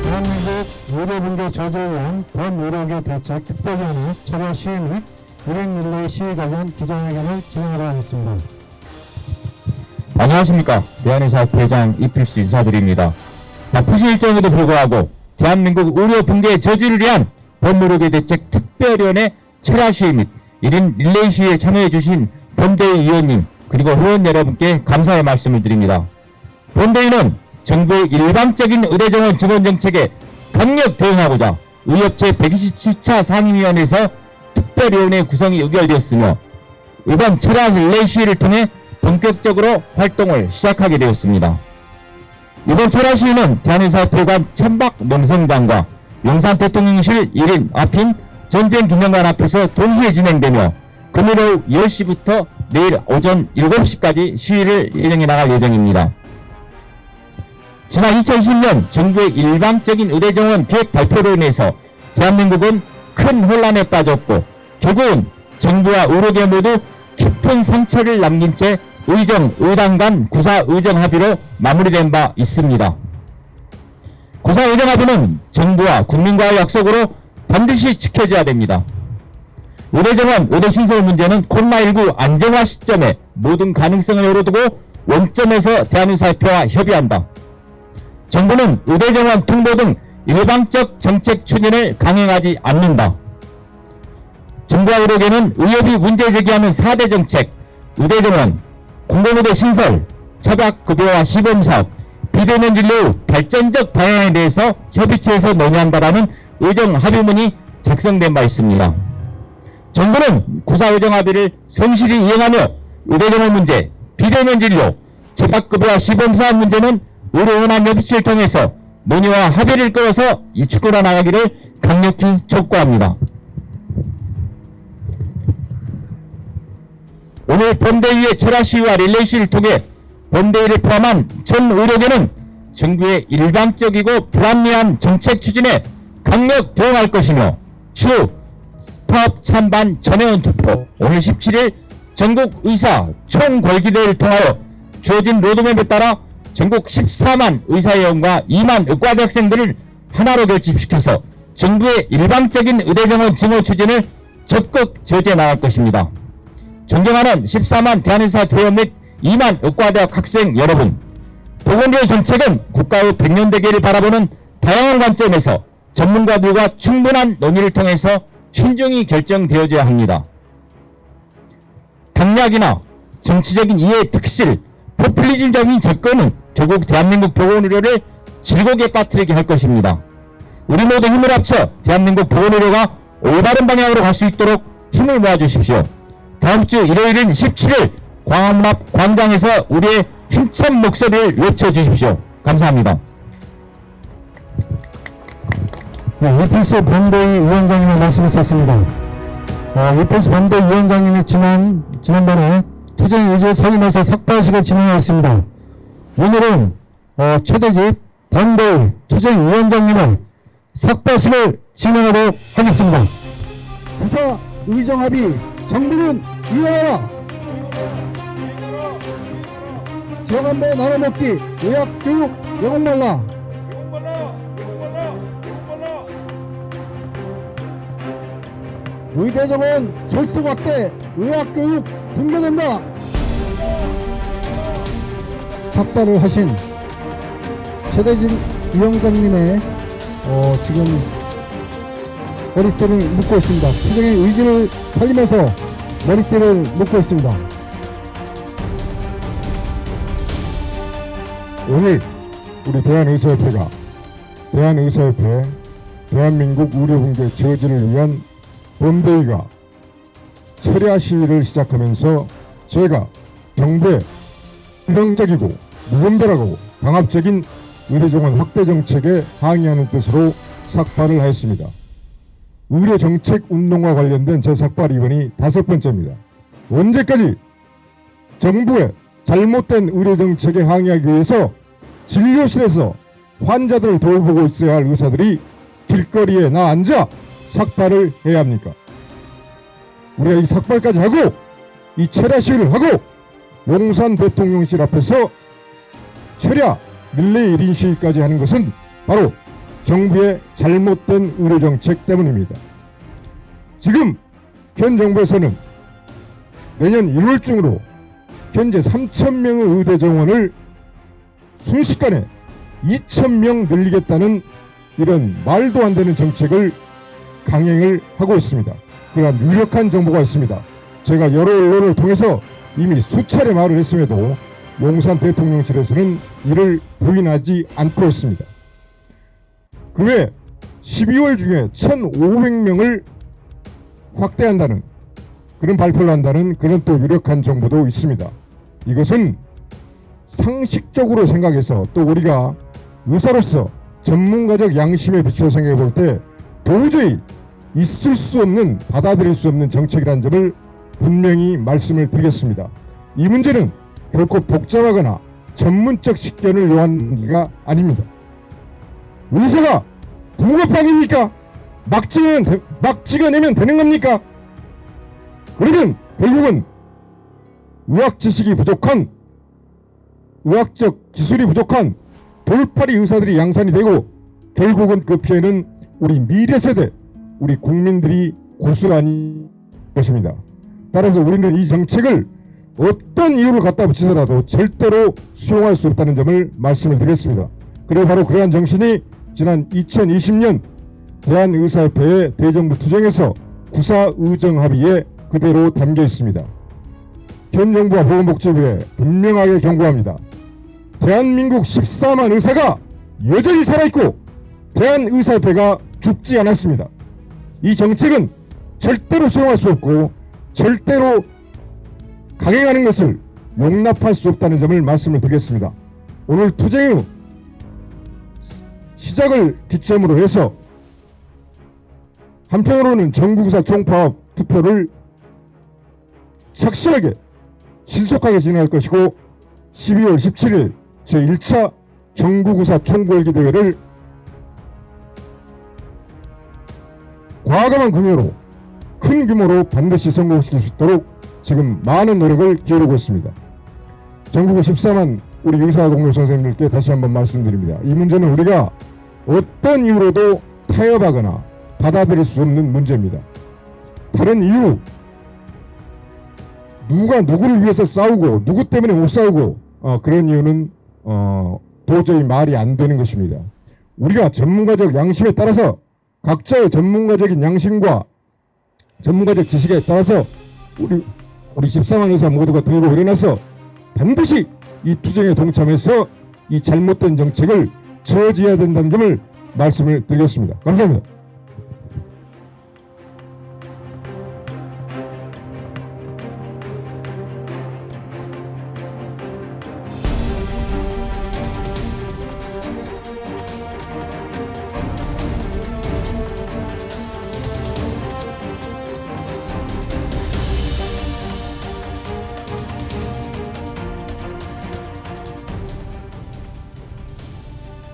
대한민국 의료분계 저지를 위한 범의료계 대책 특별위원회 철야 시위 및 일행 릴레이 시위 관련 기자회견을 진행하도록 하겠습니다. 안녕하십니까. 대한의사협회 회장 이필수 인사드립니다. 바쁘신 일정에도 불구하고 대한민국 의료분계 저지를 위한 범의료계 대책 특별위원회 철야 시위 및 1인 릴레이 시위에 참여해 주신 본대의 위원님 그리고 회원 여러분께 감사의 말씀을 드립니다. 본대위는 정부의 일방적인 의대정원 증원 정책에 강력 대응하고자 의협체 127차 상임위원회에서 특별위원회 구성이 의결되었으며 이번 철야 릴레이 시위를 통해 본격적으로 활동을 시작하게 되었습니다. 이번 철야 시위는 대한의사협회관 천박 명성장과 용산 대통령실 1인 앞인 전쟁기념관 앞에서 동시에 진행되며 금요일 오후 10시부터 내일 오전 7시까지 시위를 진행해 나갈 예정입니다. 지난 2010년 정부의 일방적인 의대정원 계획 발표로 인해서 대한민국은 큰 혼란에 빠졌고 결국은 정부와 의료계 모두 깊은 상처를 남긴 채 의정, 의당 간 구사 의정 합의로 마무리된 바 있습니다. 구사 의정 합의는 정부와 국민과의 약속으로 반드시 지켜져야 됩니다. 의대정원, 의대신설 문제는 코로나19 안정화 시점에 모든 가능성을 열어두고 원점에서 대한의사협회와 협의한다. 정부는 의대정원 통보 등 일방적 정책 추진을 강행하지 않는다. 정부와 의료계는 의협이 문제 제기하는 4대 정책, 의대정원, 공공의대 신설, 차박급여와 시범사업, 비대면 진료 발전적 방향에 대해서 협의체에서 논의한다라는 의정 합의문이 작성된 바 있습니다. 정부는 구사 의정 합의를 성실히 이행하며 의대정원 문제, 비대면 진료, 차박급여와 시범사업 문제는 의료원안협의체를 통해서 논의와 합의를 끌어서 이끌어 나가기를 강력히 촉구합니다. 오늘 본대위의 철야 시위와 릴레이 시위를 통해 본대위를 포함한 전 의료계는 정부의 일방적이고 불합리한 정책 추진에 강력 대응할 것이며 추후 파업 찬반 전회원 투표 오늘 17일 전국 의사 총궐기대회를 통하여 주어진 로드맵에 따라 전국 14만 의사회원과 2만 의과대 학생들을 하나로 결집시켜서 정부의 일방적인 의대정원 증원 추진을 적극 저지해 나갈 것입니다. 존경하는 14만 대한의사협회 회원 및 2만 의과대학 학생 여러분, 보건의료 정책은 국가의 100년 대계를 바라보는 다양한 관점에서 전문가들과 충분한 논의를 통해서 신중히 결정되어져야 합니다. 당략이나 정치적인 이해의 특실, 포퓰리즘적인 접근은 결국 대한민국 보건의료를 질곡에 빠뜨리게 할 것입니다. 우리 모두 힘을 합쳐 대한민국 보건의료가 올바른 방향으로 갈 수 있도록 힘을 모아주십시오. 다음 주 일요일인 17일 광화문 앞 광장에서 우리의 힘찬 목소리를 외쳐주십시오. 감사합니다. 네, 이필수 본대위 위원장님의 말씀을 썼습니다. 이필수 본대위 위원장님이 지난번에 투쟁 의제 살리면서 삭발식을 진행하였습니다. 오늘은 최대집 본대위 투쟁위원장님을 삭발식을 진행하도록 하겠습니다. 구사 의정합의 정부는 이행하라. 지역안보 나눠먹기 의학교육 영웅말라. 의대정원 졸속 확대 의학교육 붕괴된다. 삭발을 하신 최대진 위원장님의 지금 머리띠를 묶고 있습니다. 투쟁의 의지를 살리면서 머리띠를 묶고 있습니다. 오늘 우리 대한의사협회가 대한의사협회 대한민국 의료분계 저지를 위한 본대위가 철야 시위를 시작하면서 제가 정부의 일방적이고 무분별하고 강압적인 의대정원 확대 정책에 항의하는 뜻으로 삭발을 하였습니다. 의료정책 운동과 관련된 제 삭발 이번이 5번째입니다. 언제까지 정부의 잘못된 의료정책에 항의하기 위해서 진료실에서 환자들을 돌보고 있어야 할 의사들이 길거리에 앉아 삭발을 해야 합니까? 우리가 이 삭발까지 하고 이 철야 시위를 하고 용산 대통령실 앞에서 철야 릴레이 1인 시위까지 하는 것은 바로 정부의 잘못된 의료정책 때문입니다. 지금 현 정부에서는 내년 1월 중으로 현재 3,000명의 의대 정원을 순식간에 2,000명 늘리겠다는 이런 말도 안 되는 정책을 강행을 하고 있습니다. 그러한 유력한 정보가 있습니다. 제가 여러 언론을 통해서 이미 수차례 말을 했음에도 용산 대통령실에서는 이를 부인하지 않고 있습니다. 그 외 12월 중에 1,500명을 확대한다는 그런 발표를 한다는 그런 또 유력한 정보도 있습니다. 이것은 상식적으로 생각해서 또 우리가 의사로서 전문가적 양심에 비추어 생각해 볼 때 도저히 있을 수 없는, 받아들일 수 없는 정책이라는 점을 분명히 말씀을 드리겠습니다. 이 문제는 결코 복잡하거나 전문적 식견을 요하는 문제가 아닙니다. 의사가 부급학입니까? 막 찍어내면 되는 겁니까? 그러면 결국은 의학 지식이 부족한, 의학적 기술이 부족한 돌팔이 의사들이 양산이 되고 결국은 그 피해는 우리 미래 세대, 우리 국민들이 고스란히 것입니다. 따라서 우리는 이 정책을 어떤 이유를 갖다 붙이더라도 절대로 수용할 수 없다는 점을 말씀을 드리겠습니다. 그리고 바로 그러한 정신이 지난 2020년 대한의사협회의 대정부 투쟁에서 구사의정합의에 그대로 담겨 있습니다. 현 정부와 보건복지부에 분명하게 경고합니다. 대한민국 14만 의사가 여전히 살아있고 대한의사협회가 죽지 않았습니다. 이 정책은 절대로 수용할 수 없고 절대로 강행하는 것을 용납할 수 없다는 점을 말씀을 드리겠습니다. 오늘 투쟁의 시작을 기점으로 해서 한편으로는 전국의사 총파업 투표를 착실하게 신속하게 진행할 것이고 12월 17일 제1차 전국의사 총궐기대회를 과감한 공여로 큰 규모로 반드시 성공시킬 수 있도록 지금 많은 노력을 기울이고 있습니다. 전국의 14만 우리 의사 동료 선생님들께 다시 한번 말씀드립니다. 이 문제는 우리가 어떤 이유로도 타협하거나 받아들일 수 없는 문제입니다. 다른 이유, 누가 누구를 위해서 싸우고 누구 때문에 못 싸우고 그런 이유는 도저히 말이 안 되는 것입니다. 우리가 전문가적 양심에 따라서 각자의 전문가적인 양심과 전문가적 지식에 따라서 우리 14만 의사 모두가 들고 일어나서 반드시 이 투쟁에 동참해서 이 잘못된 정책을 저지해야 된다는 점을 말씀을 드리겠습니다. 감사합니다.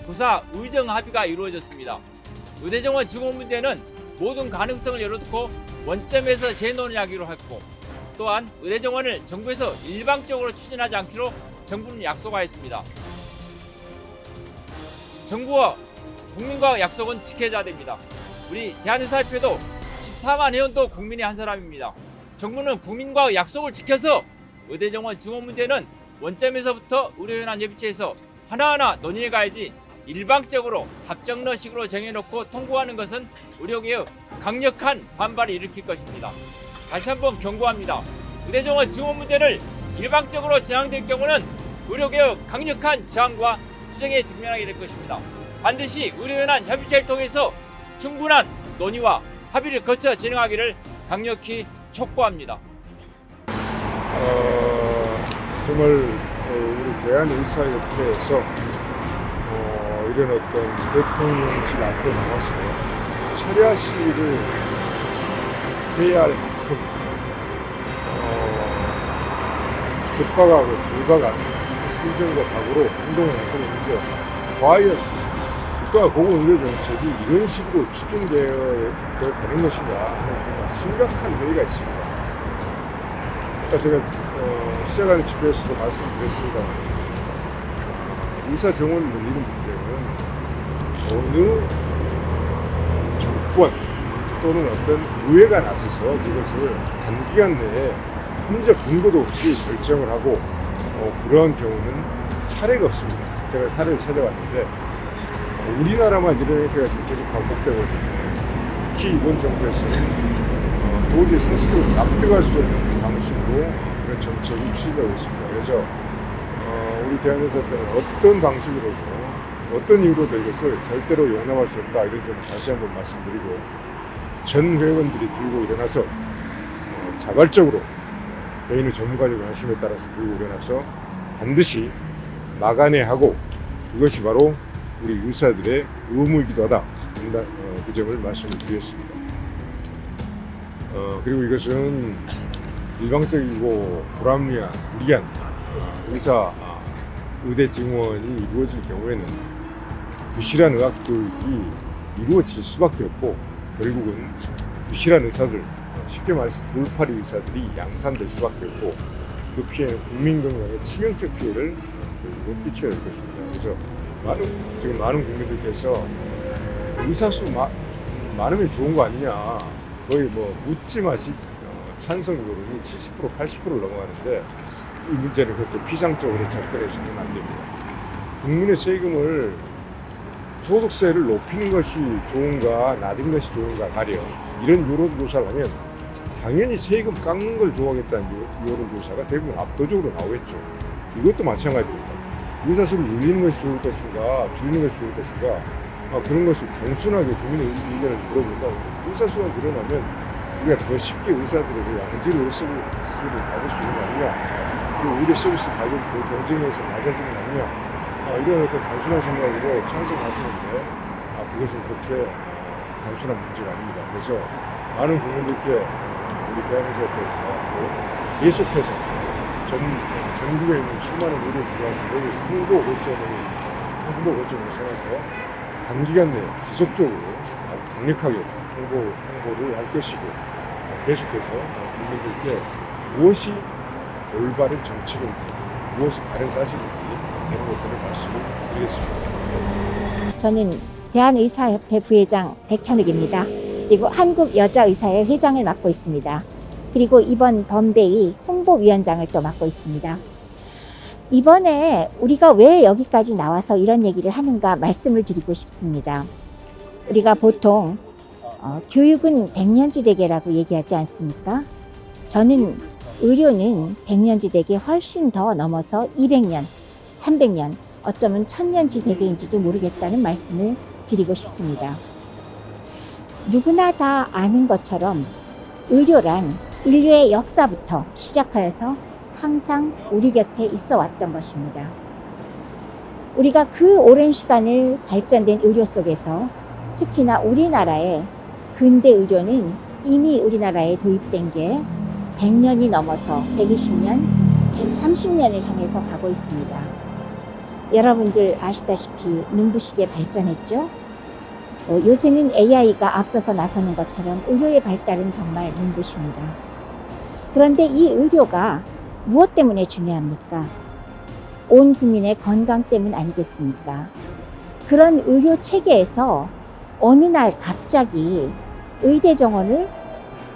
구사 의정 합의가 이루어졌습니다. 의대정원 증원 문제는 모든 가능성을 열어두고 원점에서 재논의하기로 했고, 또한 의대정원을 정부에서 일방적으로 추진하지 않기로 정부는 약속하였습니다. 정부와 국민과 약속은 지켜져야 됩니다. 우리 대한의사협회도 14만 회원도 국민의 한 사람입니다. 정부는 국민과 약속을 지켜서 의대정원 증원 문제는 원점에서부터 의료현안협의체에서 하나하나 논의해 가야지 일방적으로 답정너식으로 정해놓고 통보하는 것은 의료개혁 강력한 반발을 일으킬 것입니다. 다시 한번 경고합니다. 의대정원 증원 문제를 일방적으로 진행될 경우는 의료개혁 강력한 저항과 투쟁에 직면하게 될 것입니다. 반드시 의료현안 협의체를 통해서 충분한 논의와 합의를 거쳐 진행하기를 강력히 촉구합니다. 정말 우리 대한의사협회에서 이런 어떤 대통령실 앞에 나와서 철야 시위를 해야 할 만큼 급박하고 절박한 심정과 각오로 행동에 나서는데, 과연 국가 보건의료정책이 이런 식으로 추진되어야 되는 것이냐 하는 정말 심각한 회의가 있습니다. 아까 제가 시작하는 집회에서도 말씀드렸습니다. 의사 정원을 늘리는 문제는 어느 정권 또는 어떤 의회가 나서서 그것을 단기간 내에 법적 근거도 없이 결정을 하고 그러한 경우는 사례가 없습니다. 제가 사례를 찾아봤는데 우리나라만 이런 행태가 지금 계속 반복되고 있는데 특히 이번 정부에서는 도저히 상식적으로 납득할 수 없는 방식으로 그런 정책이 추진되고 있습니다. 그래서 우리 대한의사협회는 어떤 방식으로도 어떤 이유로도 이것을 절대로 용납할 수 없다 이런 점을 다시 한번 말씀드리고 전 회원들이 들고 일어나서 자발적으로 개인의 전문가적 관심에 따라서 들고 일어나서 반드시 막아내하고 그것이 바로 우리 의사들의 의무이기도 하다. 그 점을 말씀을 드리겠습니다. 그리고 이것은 일방적이고 불합리한 무리한 의대 증원이 이루어질 경우에는 부실한 의학 교육이 이루어질 수밖에 없고 결국은 부실한 의사들, 쉽게 말해서 돌팔이 의사들이 양산될 수밖에 없고 그 피해는 국민 건강에 치명적 피해를 결국은 끼치게 될 것입니다. 그래서 지금 많은 국민들께서 의사 수 많으면 좋은 거 아니냐, 거의 뭐 묻지 마시 찬성 여론이 70% 80%를 넘어가는데 이 문제는 그렇게 피상적으로 접근해서는 안 됩니다. 국민의 세금을 소득세를 높이는 것이 좋은가 낮은 것이 좋은가 가려 이런 여론조사를 하면 당연히 세금 깎는 걸 좋아하겠다는 여론조사가 대부분 압도적으로 나오겠죠. 이것도 마찬가지입니다. 의사수를 늘리는 것이 좋을 것인가 줄이는 것이 좋을 것인가 그런 것을 단순하게 국민의 의견을 물어본다고 의사수가 늘어나면 우리가 더 쉽게 의사들에게 양질의 의료 서비스를 받을 수 있는 거 아니냐, 그리고 의료 서비스 가격이 경쟁에서 낮아지는 거 아니냐, 이런 어떤 단순한 생각으로 찬성하시는데 그것은 그렇게 단순한 문제가 아닙니다. 그래서 많은 국민들께 우리 대한의사협회에서 계속해서 전국에 있는 수많은 의료기관들을 홍보 거점으로 삼아서 단기간 내에 지속적으로 아주 강력하게 홍보를 할 것이고 계속해서 국민들께 무엇이 올바른 정책인지 무엇이 바른 사실인지 이런 것들을 말씀을 드리겠습니다. 저는 대한의사협회 부회장 백현욱입니다. 그리고 한국여자의사회 회장을 맡고 있습니다. 그리고 이번 범대의 홍보위원장을 또 맡고 있습니다. 이번에 우리가 왜 여기까지 나와서 이런 얘기를 하는가 말씀을 드리고 싶습니다. 우리가 보통 교육은 백년지대계라고 얘기하지 않습니까? 저는 의료는 백년지대계 훨씬 더 넘어서 200년, 300년, 어쩌면 1000년지대계인지도 모르겠다는 말씀을 드리고 싶습니다. 누구나 다 아는 것처럼 의료란 인류의 역사부터 시작하여서 항상 우리 곁에 있어 왔던 것입니다. 우리가 그 오랜 시간을 발전된 의료 속에서 특히나 우리나라의 근대 의료는 이미 우리나라에 도입된 게 100년이 넘어서 120년, 130년을 향해서 가고 있습니다. 여러분들 아시다시피 눈부시게 발전했죠? 요새는 AI가 앞서서 나서는 것처럼 의료의 발달은 정말 눈부십니다. 그런데 이 의료가 무엇 때문에 중요합니까? 온 국민의 건강 때문 아니겠습니까? 그런 의료 체계에서 어느 날 갑자기 의대 정원을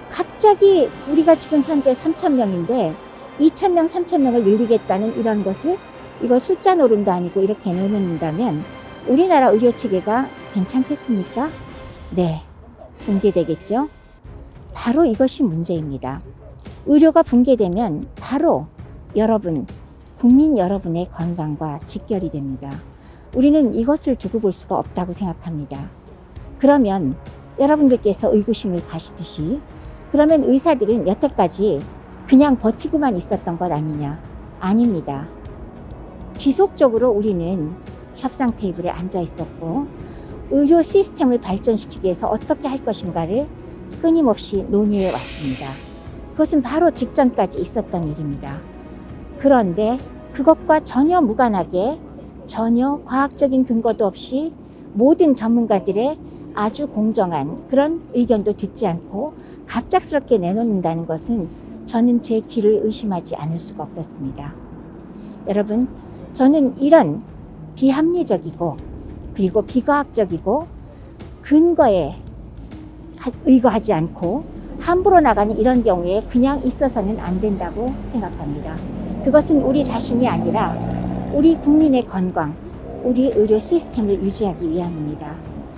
갑자기 우리가 지금 현재 3,000명인데 2,000명, 3,000명을 늘리겠다는 이런 것을 이거 숫자 노름도 아니고 이렇게 내놓는다면 우리나라 의료 체계가 괜찮겠습니까? 네, 붕괴되겠죠? 바로 이것이 문제입니다. 의료가 붕괴되면 바로 여러분, 국민 여러분의 건강과 직결이 됩니다. 우리는 이것을 두고 볼 수가 없다고 생각합니다. 그러면 여러분들께서 의구심을 가시듯이 그러면 의사들은 여태까지 그냥 버티고만 있었던 것 아니냐? 아닙니다. 지속적으로 우리는 협상 테이블에 앉아 있었고 의료 시스템을 발전시키기 위해서 어떻게 할 것인가를 끊임없이 논의해 왔습니다. 그것은 바로 직전까지 있었던 일입니다. 그런데 그것과 전혀 무관하게 전혀 과학적인 근거도 없이 모든 전문가들의 아주 공정한 그런 의견도 듣지 않고 갑작스럽게 내놓는다는 것은 저는 제 귀를 의심하지 않을 수가 없었습니다. 여러분, 저는 이런 비합리적이고 그리고 비과학적이고 근거에 의거하지 않고 함부로 나가는 이런 경우에 그냥 있어서는 안 된다고 생각합니다. 그것은 우리 자신이 아니라 우리 국민의 건강, 우리 의료 시스템을 유지하기 위함입니다.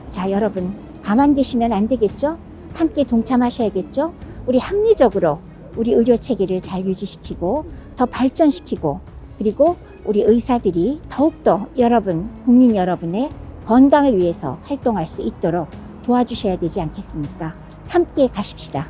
자, 여러분 가만 계시면 안 되겠죠? 함께 동참하셔야겠죠? 우리 합리적으로 우리 의료 체계를 잘 유지시키고 더 발전시키고 그리고 우리 의사들이 더욱더 여러분, 국민 여러분의 건강을 위해서 활동할 수 있도록 도와주셔야 되지 않겠습니까? 함께 가십시다.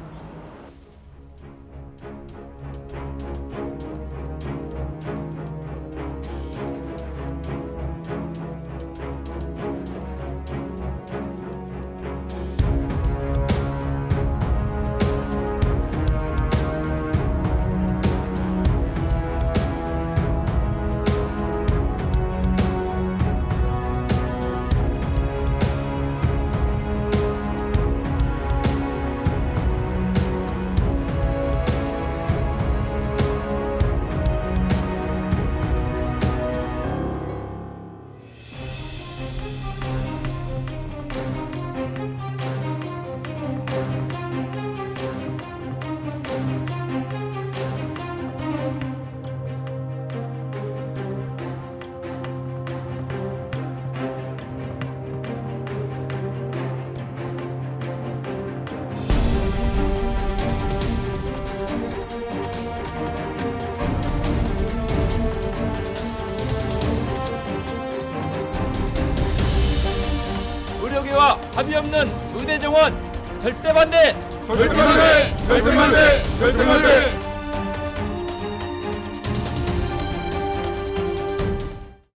의료계와 합의 없는 의대 정원 절대 반대! 절대 반대! 절대 반대! 절대 반대!